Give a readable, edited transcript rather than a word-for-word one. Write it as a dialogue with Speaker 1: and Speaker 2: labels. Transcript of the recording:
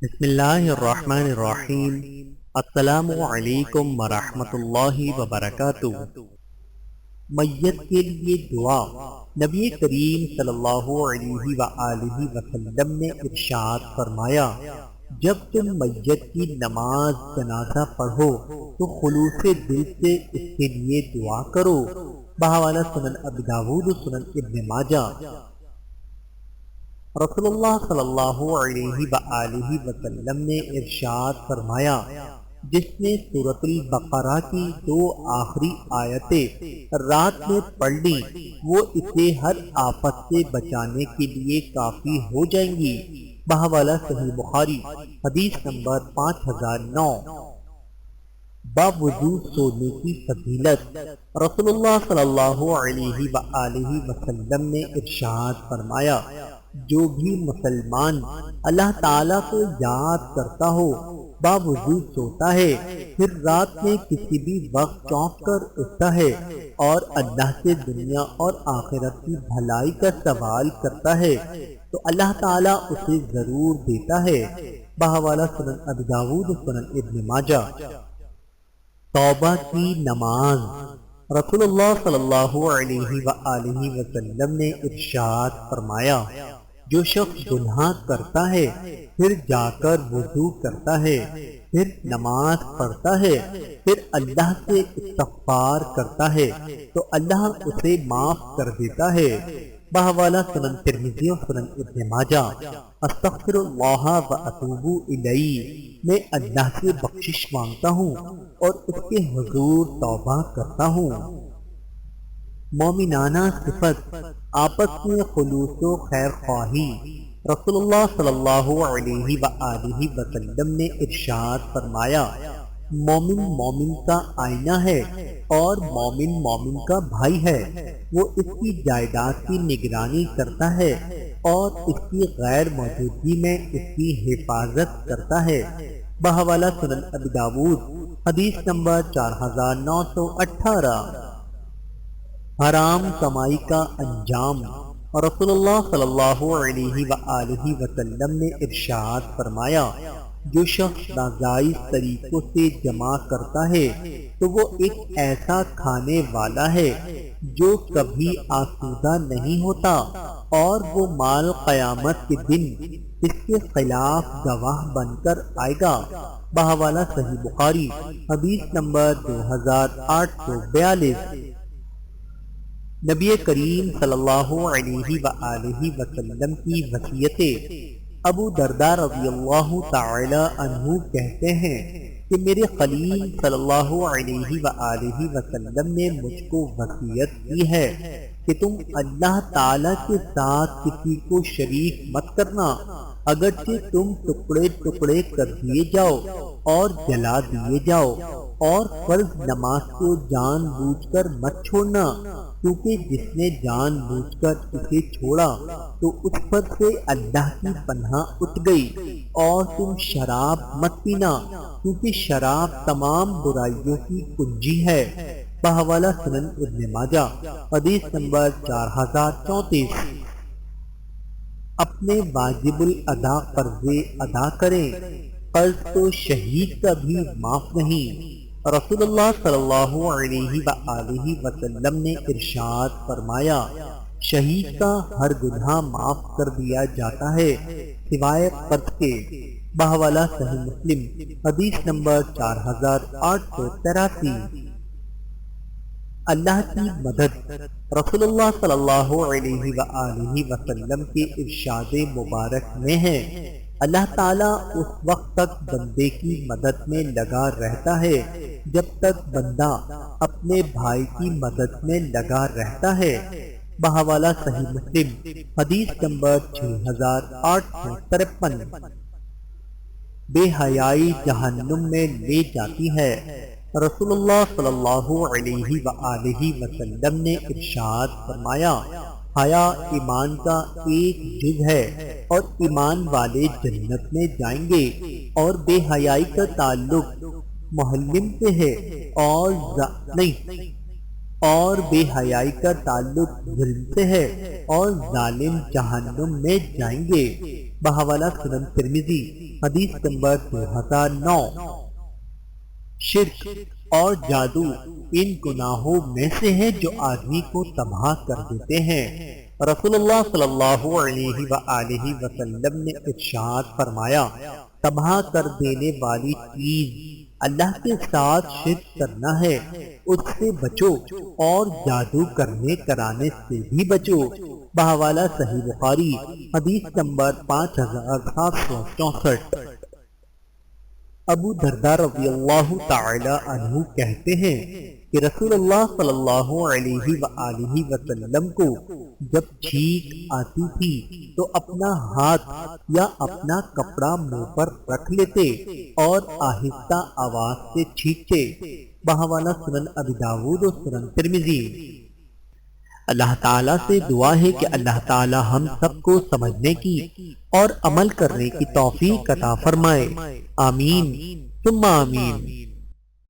Speaker 1: بسم اللہ الرحمن الرحیم۔ السلام علیکم ورحمۃ اللہ وبرکاتہ۔ میت کے لیے دعا۔ نبی کریم صلی اللہ علیہ وآلہ وسلم نے ارشاد فرمایا، جب تم میت کی نماز جنازہ پڑھو تو خلوص دل سے اس کے لیے دعا کرو۔ بحوالہ سنن ابی داؤد و سنن ابن ماجہ۔ رسول اللہ صلی اللہ علیہ وآلہ وسلم نے ارشاد فرمایا، جس نے سورۃ البقرہ کی 2 آخری آیتیں رات میں پڑھ لی وہ اسے ہر آفت سے بچانے کے لیے کافی ہو جائیں گی۔ بحوالہ صحیح بخاری، حدیث نمبر 5009۔ باوضو سونے کی فضیلت۔ رسول اللہ صلی اللہ علیہ وآلہ وسلم نے ارشاد فرمایا، جو بھی مسلمان اللہ تعالیٰ کو یاد کرتا ہو باوضو سوتا ہے، پھر رات میں کسی بھی وقت چونک کر اٹھتا ہے اور اللہ سے دنیا اور آخرت کی بھلائی کا سوال کرتا ہے تو اللہ تعالیٰ اسے ضرور دیتا ہے۔ بحوالہ سنن ابی داؤد سنن ابن ماجہ۔ توبہ کی نماز۔ رسول اللہ صلی اللہ علیہ وآلہ وسلم نے ارشاد فرمایا، جو شخص گناہ کرتا ہے پھر جا کر وضو کرتا ہے، پھر نماز پڑھتا ہے، پھر اللہ سے استغفار کرتا ہے تو اللہ اسے معاف کر دیتا ہے۔ بحوالہ سنن ترمذی و سنن ابن ماجہ۔ استغفر اللہ و اتوب الیہ، میں اللہ سے بخشش مانگتا ہوں اور اس کے حضور توبہ کرتا ہوں۔ مومنانہ صفت۔ آپس میں خلوص و خیر خواہی۔ رسول اللہ صلی اللہ علیہ وآلہ وسلم نے ارشاد فرمایا، مومن مومن کا آئینہ ہے اور مومن مومن کا بھائی ہے، وہ اس کی جائیداد کی نگرانی کرتا ہے اور اس کی غیر موجودگی میں اس کی حفاظت کرتا ہے۔ بحوالہ سنن ابی داؤد، حدیث نمبر 4918۔ حرام کمائی کا انجام۔ رسول اللہ صلی اللہ علیہ وآلہ وسلم نے ارشاد فرمایا، جو شخص ناجائز طریقوں سے جمع کرتا ہے تو وہ ایک ایسا کھانے والا ہے جو کبھی آسودہ نہیں ہوتا، اور وہ مال قیامت کے دن اس کے خلاف گواہ بن کر آئے گا۔ بحوالہ صحیح بخاری، حدیث نمبر 2842۔ نبی کریم صلی اللہ علیہ وآلہ وسلم کی وصیتیں۔ ابو درداء رضی اللہ تعالی عنہ کہتے ہیں کہ میرے خلیل صلی اللہ علیہ وآلہ وسلم نے مجھ کو وصیت کی ہے کہ تم اللہ تعالی کے ساتھ کسی کو شریک مت کرنا، اگرچہ تم ٹکڑے ٹکڑے کر دیے جاؤ اور جلا دیے جاؤ، اور فرض نماز کو جان بوجھ کر مت چھوڑنا، کیونکہ جس نے جان بوجھ کر اسے چھوڑا تو اس پر سے اللہ کی پناہ اٹھ گئی۔ اور تم شراب مت پینا، کیونکہ شراب تمام برائیوں کی کنجی ہے۔ بحوالہ سنن ابن ماجہ، حدیث نمبر 4034۔ اپنے واجب الادا قرضے ادا کریں، قرض تو شہید کا بھی معاف نہیں۔ رسول اللہ صلی اللہ علیہ وآلہ وسلم نے ارشاد فرمایا، شہید کا ہر گناہ معاف کر دیا جاتا ہے سوائے قرض کے۔ بحوالہ صحیح مسلم، حدیث نمبر 4883۔ اللہ کی مدد۔ رسول اللہ صلی اللہ علیہ وآلہ وسلم کے ارشاد مبارک میں ہے، اللہ تعالیٰ اس وقت تک بندے کی مدد میں لگا رہتا ہے جب تک بندہ اپنے بھائی کی مدد میں لگا رہتا ہے۔ بحوالہ صحیح مسلم، حدیث نمبر 6853۔ بے حیائی جہنم میں لے جاتی ہے۔ رسول اللہ صلی اللہ علیہ وآلہ وسلم نے ارشاد فرمایا، حیا ایمان کا ایک جز ہے اور ایمان والے جنت میں جائیں گے، اور بے حیائی کا تعلق محلم سے ہے اور بے حیائی کا تعلق ظلم سے ہے، اور ظالم جہنم میں جائیں گے۔ بحوالہ سنن ترمذی، حدیث نمبر 2009۔ شرک اور جادو ان گناہوں میں سے ہے جو آدمی کو تباہ کر دیتے ہیں۔ رسول اللہ صلی اللہ علیہ وآلہ وسلم نے ارشاد فرمایا، تباہ کر دینے والی چیز اللہ کے ساتھ شرک کرنا ہے، اس سے بچو، اور جادو کرنے کرانے سے بھی بچو۔ بحوالہ صحیح بخاری، حدیث نمبر 5764۔ ابو درداء رضی اللہ تعالی عنہ کہتے ہیں کہ رسول اللہ صلی اللہ علیہ وآلہ وسلم کو جب چھینک آتی تھی تو اپنا ہاتھ یا اپنا کپڑا منہ پر رکھ لیتے اور آہستہ آواز سے چھینکتے۔ بحوالہ سنن ابی داؤد و سنن ترمذی۔ اللہ تعالیٰ سے دعا ہے کہ اللہ تعالیٰ ہم سب کو سمجھنے کی اور عمل کرنے کی توفیق عطا فرمائے۔ آمین ثم آمین۔